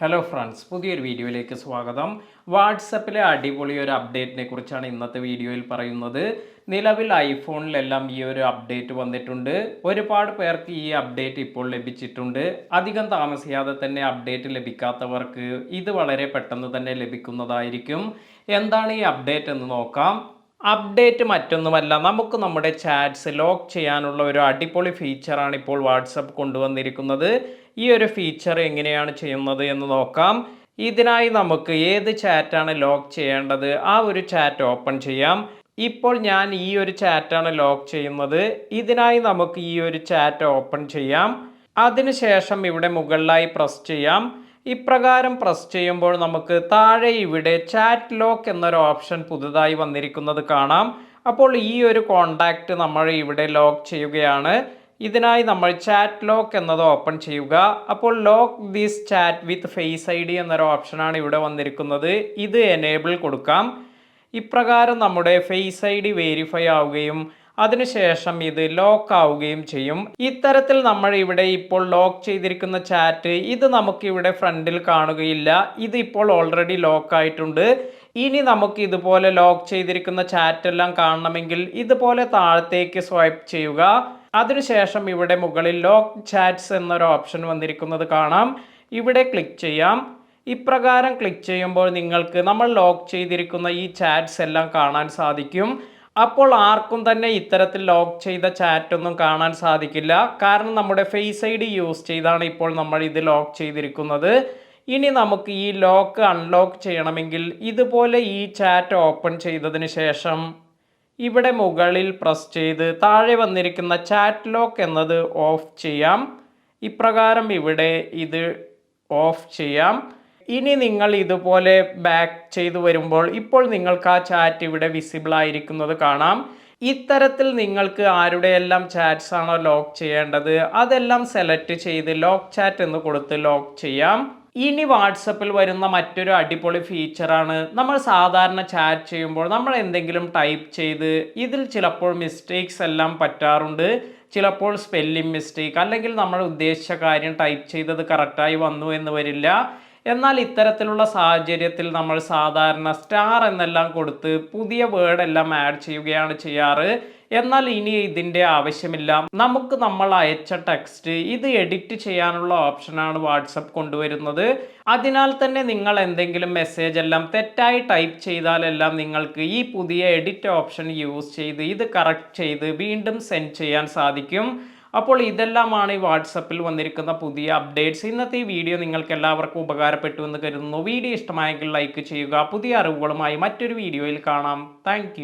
Hello friends, പുതിയൊരു വീഡിയോയിലേക്ക് സ്വാഗതം. വാട്സപ്പിലെ അടിപൊളി ഒരു അപ്ഡേറ്റിനെ കുറിച്ചാണ് ഇന്നത്തെ വീഡിയോയിൽ പറയുന്നത്. നിലവിൽ ഐഫോണിലെല്ലാം ഈ ഒരു അപ്ഡേറ്റ് വന്നിട്ടുണ്ട്. ഒരുപാട് പേർക്ക് ഈ അപ്ഡേറ്റ് ഇപ്പോൾ ലഭിച്ചിട്ടുണ്ട്. അധികം താമസിയാതെ തന്നെ അപ്ഡേറ്റ് ലഭിക്കാത്തവർക്ക് ഇത് വളരെ പെട്ടെന്ന് തന്നെ ലഭിക്കുന്നതായിരിക്കും. എന്താണ് ഈ അപ്ഡേറ്റ് എന്ന് നോക്കാം. അപ്ഡേറ്റ് മറ്റൊന്നുമല്ല, നമുക്ക് നമ്മുടെ ചാറ്റ്സ് ലോക്ക് ചെയ്യാനുള്ള ഒരു അടിപൊളി ഫീച്ചറാണ് ഇപ്പോൾ വാട്സപ്പ് കൊണ്ടുവന്നിരിക്കുന്നത്. ഈ ഒരു ഫീച്ചർ എങ്ങനെയാണ് ചെയ്യുന്നത് എന്ന് നോക്കാം. ഇതിനായി നമുക്ക് ഏത് ചാറ്റാണ് ലോക്ക് ചെയ്യേണ്ടത് ആ ഒരു ചാറ്റ് ഓപ്പൺ ചെയ്യാം. ഇപ്പോൾ ഞാൻ ഈ ഒരു ചാറ്റാണ് ലോക്ക് ചെയ്യുന്നത്. ഇതിനായി നമുക്ക് ഈ ഒരു ചാറ്റ് ഓപ്പൺ ചെയ്യാം. അതിനുശേഷം ഇവിടെ മുകളിലായി പ്രസ് ചെയ്യാം. ഇപ്രകാരം പ്രസ് ചെയ്യുമ്പോൾ നമുക്ക് താഴെ ഇവിടെ ചാറ്റ് ലോക്ക് എന്നൊരു ഓപ്ഷൻ പുതുതായി വന്നിരിക്കുന്നത് കാണാം. അപ്പോൾ ഈ ഒരു കോണ്ടാക്റ്റ് നമ്മൾ ഇവിടെ ലോക്ക് ചെയ്യുകയാണ്. ഇതിനായി നമ്മൾ ചാറ്റ് ലോക്ക് എന്നത് ഓപ്പൺ ചെയ്യുക. അപ്പോൾ lock this chat with face I D എന്നൊരു ഓപ്ഷനാണ് ഇവിടെ വന്നിരിക്കുന്നത്. ഇത് എനേബിൾ കൊടുക്കാം. ഇപ്രകാരം നമ്മുടെ ഫേസ് ഐ ഡി വെരിഫൈ ആവുകയും അതിനുശേഷം ഇത് ലോക്ക് ആവുകയും ചെയ്യും. ഇത്തരത്തിൽ നമ്മൾ ഇവിടെ ഇപ്പോൾ ലോക്ക് ചെയ്തിരിക്കുന്ന ചാറ്റ് ഇത് നമുക്ക് ഇവിടെ ഫ്രണ്ടിൽ കാണുകയില്ല. ഇത് ഇപ്പോൾ ഓൾറെഡി ലോക്ക് ആയിട്ടുണ്ട്. ഇനി നമുക്ക് ഇതുപോലെ ലോക്ക് ചെയ്തിരിക്കുന്ന ചാറ്റ് എല്ലാം കാണണമെങ്കിൽ ഇതുപോലെ താഴത്തേക്ക് സ്വൈപ്പ് ചെയ്യുക. അതിനുശേഷം ഇവിടെ മുകളിൽ ലോക്ക് ചാറ്റ്സ് എന്നൊരു ഓപ്ഷൻ വന്നിരിക്കുന്നത് കാണാം. ഇവിടെ ക്ലിക്ക് ചെയ്യാം. ഇപ്രകാരം ക്ലിക്ക് ചെയ്യുമ്പോൾ നിങ്ങൾക്ക് നമ്മൾ ലോക്ക് ചെയ്തിരിക്കുന്ന ഈ ചാറ്റ്സ് എല്ലാം കാണാൻ സാധിക്കും. അപ്പോൾ ആർക്കും തന്നെ ഇത്തരത്തിൽ ലോക്ക് ചെയ്ത ചാറ്റ് ഒന്നും കാണാൻ സാധിക്കില്ല. കാരണം നമ്മുടെ ഫേസ് ഐ ഡി യൂസ് ചെയ്താണ് ഇപ്പോൾ നമ്മൾ ഇത് ലോക്ക് ചെയ്തിരിക്കുന്നത്. ഇനി നമുക്ക് ഈ ലോക്ക് അൺലോക്ക് ചെയ്യണമെങ്കിൽ ഇതുപോലെ ഈ ചാറ്റ് ഓപ്പൺ ചെയ്തതിന് ശേഷം ഇവിടെ മുകളിൽ പ്രസ് ചെയ്ത് താഴെ വന്നിരിക്കുന്ന ചാറ്റ് ലോക്ക് എന്നത് ഓഫ് ചെയ്യാം. ഇപ്രകാരം ഇവിടെ ഇത് ഓഫ് ചെയ്യാം. ഇനി നിങ്ങൾ ഇതുപോലെ ബാക്ക് ചെയ്തു വരുമ്പോൾ ഇപ്പോൾ നിങ്ങൾക്ക് ആ ചാറ്റ് ഇവിടെ വിസിബിൾ ആയിരിക്കുന്നത് കാണാം. ഇത്തരത്തിൽ നിങ്ങൾക്ക് ആരുടെയെല്ലാം ചാറ്റ്സ് ആണോ ലോക്ക് ചെയ്യേണ്ടത് അതെല്ലാം സെലക്ട് ചെയ്ത് ലോക്ക് ചാറ്റ് എന്ന് കൊടുത്ത് ലോക്ക് ചെയ്യാം. ഇനി വാട്സപ്പിൽ വരുന്ന മറ്റൊരു അടിപൊളി ഫീച്ചറാണ്, നമ്മൾ സാധാരണ ചാറ്റ് ചെയ്യുമ്പോൾ നമ്മൾ എന്തെങ്കിലും ടൈപ്പ് ചെയ്ത് ഇതിൽ ചിലപ്പോൾ മിസ്റ്റേക്സ് എല്ലാം പറ്റാറുണ്ട്. ചിലപ്പോൾ സ്പെല്ലിംഗ് മിസ്റ്റേക്ക് അല്ലെങ്കിൽ നമ്മൾ ഉദ്ദേശിച്ച കാര്യം ടൈപ്പ് ചെയ്തത് കറക്റ്റായി വന്നു എന്ന് വരില്ല. എന്നാൽ ഇത്തരത്തിലുള്ള സാഹചര്യത്തിൽ നമ്മൾ സാധാരണ സ്റ്റാർ എന്നെല്ലാം കൊടുത്ത് പുതിയ വേർഡ് എല്ലാം ആഡ് ചെയ്യുകയാണ് ചെയ്യാറ്. എന്നാൽ ഇനി ഇതിൻ്റെ ആവശ്യമില്ല. നമുക്ക് നമ്മൾ അയച്ച ടെക്സ്റ്റ് ഇത് എഡിറ്റ് ചെയ്യാനുള്ള ഓപ്ഷനാണ് വാട്സപ്പ് കൊണ്ടുവരുന്നത്. അതിനാൽ തന്നെ നിങ്ങൾ എന്തെങ്കിലും മെസ്സേജ് എല്ലാം തെറ്റായി ടൈപ്പ് ചെയ്താലെല്ലാം നിങ്ങൾക്ക് ഈ പുതിയ എഡിറ്റ് ഓപ്ഷൻ യൂസ് ചെയ്ത് ഇത് കറക്റ്റ് ചെയ്ത് വീണ്ടും സെൻഡ് ചെയ്യാൻ സാധിക്കും. അപ്പോൾ ഇതെല്ലാമാണ് ഈ വാട്സപ്പിൽ വന്നിരിക്കുന്ന പുതിയ അപ്ഡേറ്റ്സ്. ഇന്നത്തെ ഈ വീഡിയോ നിങ്ങൾക്ക് എല്ലാവർക്കും ഉപകാരപ്പെട്ടു എന്ന് കരുതുന്നു. വീഡിയോ ഇഷ്ടമായെങ്കിൽ ലൈക്ക് ചെയ്യുക. പുതിയ അറിവുകളുമായി മറ്റൊരു വീഡിയോയിൽ കാണാം. താങ്ക്